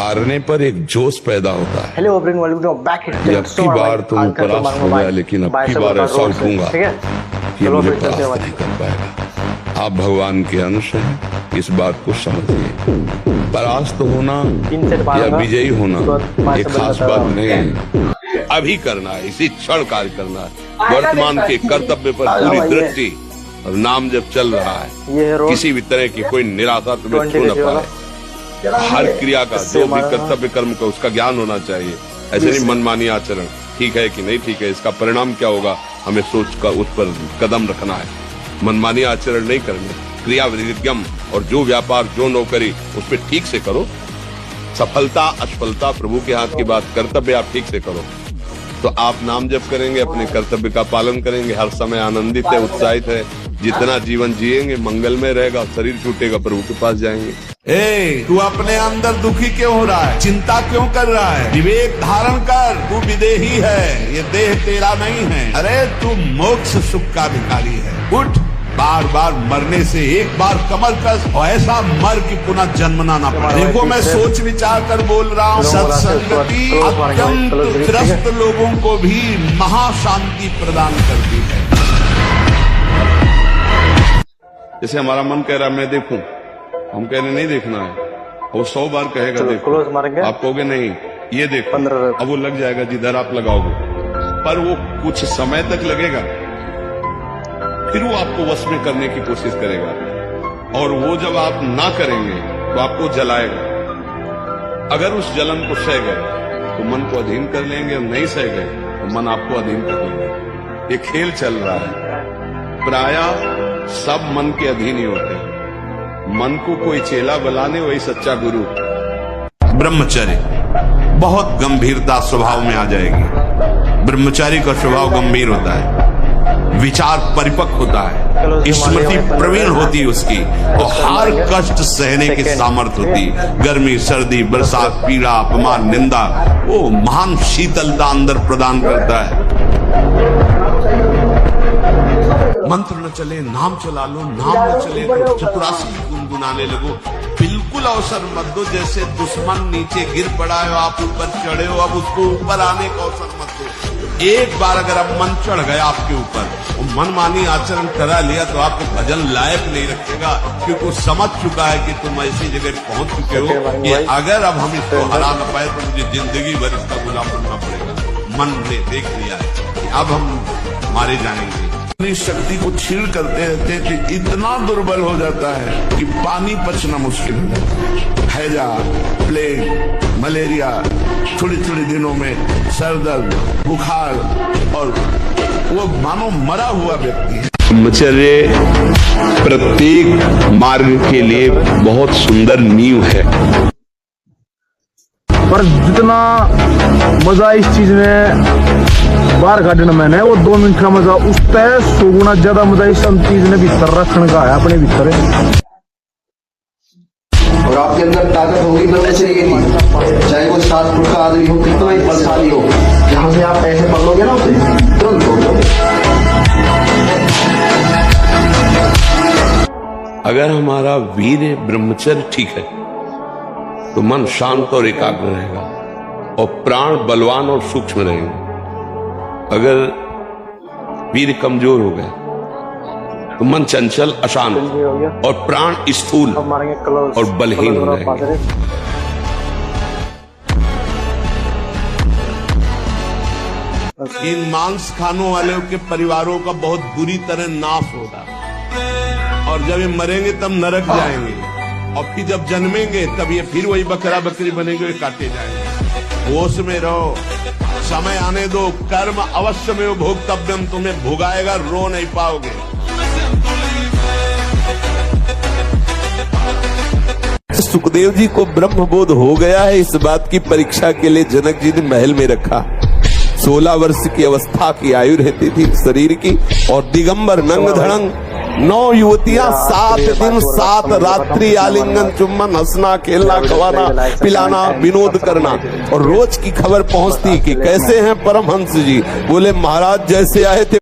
हारने पर एक जोश पैदा होता है। हेलो बैक अब की बार तुम परास्त हो गया, लेकिन अब की बार ऐसा उठूंगा कि मुझे परास्त नहीं कर पाएगा। आप भगवान के अंश हैं, इस बात को समझिए। परास्त होना या विजयी होना एक खास बात नहीं है। अभी करना है, इसी क्षण कार्य करना है। वर्तमान के कर्तव्य पर पूरी दृष्टि और नाम जब चल रहा है, किसी भी तरह की कोई निराशा तुम्हें छू न पाए। हर क्रिया का जो भी कर्तव्य कर्म का उसका ज्ञान होना चाहिए। ऐसे नहीं मनमानी आचरण ठीक है कि नहीं ठीक है, इसका परिणाम क्या होगा हमें सोच कर उस पर कदम रखना है। मनमानी आचरण नहीं करने, क्रिया विधिगम और जो व्यापार जो नौकरी उस पर ठीक से करो। सफलता असफलता प्रभु के हाथ की बात, कर्तव्य आप ठीक से करो तो आप नाम जप करेंगे, अपने कर्तव्य का पालन करेंगे, हर समय आनंदित है, उत्साहित है। जितना जीवन जिएंगे मंगलमय रहेगा, शरीर छूटेगा प्रभु के पास जाएंगे। तू अपने अंदर दुखी क्यों हो रहा है? चिंता क्यों कर रहा है? विवेक धारण कर, तू विदेही है, ये देह तेरा नहीं है। अरे तू मोक्ष सुख का भिखारी है। उठ, बार बार मरने से एक बार कमर कस और ऐसा मर कि पुनः जन्मना ना पड़े। देखो मैं सोच विचार कर बोल रहा हूँ। सत्संगति अत्यंत त्रस्त लोगों को भी महाशांति प्रदान करती है। जैसे हमारा मन कह रहा है मैं देखूं, हम कह रहे नहीं देखना है, वो 100 बार कहेगा देखो, आप कहोगे नहीं ये देखो, अब वो लग जाएगा जिधर आप लगाओगे, पर वो कुछ समय तक लगेगा, फिर वो आपको वश में करने की कोशिश करेगा और वो जब आप ना करेंगे तो आपको जलाएगा। अगर उस जलन को सह गए तो मन को अधीन कर लेंगे, और नहीं सह गए तो मन आपको अधीन कर लेंगे। ये खेल चल रहा है। प्रायः सब मन के अधीन ही होते हैं। मन को कोई चेला बुलाने वही सच्चा गुरु। ब्रह्मचर्य बहुत गंभीरता स्वभाव में आ जाएगी। ब्रह्मचारी का स्वभाव गंभीर होता है, विचार परिपक्व होता है, स्मृति प्रवीण होती है उसकी, तो हर कष्ट सहने की सामर्थ्य होती। गर्मी सर्दी बरसात पीड़ा अपमान निंदा, वो महान शीतलता अंदर प्रदान करता है। मंत्र न चले नाम चला लो, नाम न चले तो चतुरासी गुनगुनाने लगो। बिल्कुल अवसर मत दो, जैसे दुश्मन नीचे गिर पड़ा है आप ऊपर चढ़े हो, अब उसको ऊपर आने का अवसर मत दो। एक बार अगर अब मन चढ़ गया आपके ऊपर, वो मनमानी आचरण करा लिया तो आपको भजन लायक नहीं रखेगा, क्योंकि वो समझ चुका है कि तुम ऐसी जगह पहुंच चुके हो कि अगर अब हम इसको हरा न पाए तो मुझे जिंदगी भर इसका गुलाम बनना पड़ेगा। मन ने देख लिया है कि अब हम मारे जाएंगे। अपनी शक्ति को छीन करते रहते कि इतना दुर्बल हो जाता है कि पानी पचना मुश्किल हो जाता है। हैजा, प्लेग, मलेरिया, थोड़ी थोड़ी दिनों में सर दर्द, बुखार, और वो मानो मरा हुआ व्यक्ति है। ब्रह्मचर्य प्रत्येक मार्ग के लिए बहुत सुंदर नींव है, पर जितना मजा इस चीज में बाहर काटने में है, वो 2 मिनट का मजा उस तय 100 गुना ज्यादा मजा इस चीज ने भीतर रखने का है, अपने भीतर है। और आपके अंदर ताकत होगी ब्रह्मचर्य के लिए, चाहे वो 7 फुट का आदमी हो, कितना ही बलशाली हो, जहां से आप ऐसे पकड़ोगे ना उसे तुरंत हो जाओगे। अगर हमारा वीर ब्रह्मचर्य ठीक है तो मन शांत और एकाग्र रहेगा और प्राण बलवान और सूक्ष्म रहेंगे। अगर वीर कमजोर हो गए तो मन चंचल अशांत और प्राण स्थूल और बलहीन हो जाएंगे। इन मांस खानों वालों के परिवारों का बहुत बुरी तरह नाश होगा, और जब ये मरेंगे तब नरक जाएंगे, और फिर जब जन्मेंगे तब ये फिर वही बकरा बकरी बनेंगे, वे काटे जाएंगे। होश में रहो, समय आने दो, कर्म अवश्य में भोक्तव्यम, तुम्हें भुगाएगा, रो नहीं पाओगे। सुखदेव जी को ब्रह्मबोध हो गया है, इस बात की परीक्षा के लिए जनक जी ने महल में रखा। 16 वर्ष की अवस्था की आयु रहती थी शरीर की, और दिगंबर नंग धड़ंग 9 युवतियां 7 दिन 7 रात्रि आलिंगन चुम्बन हंसना खेलना खवाना पिलाना विनोद करना, और रोज की खबर पहुंचती कि कैसे हैं परमहंस जी। बोले महाराज जैसे आए थे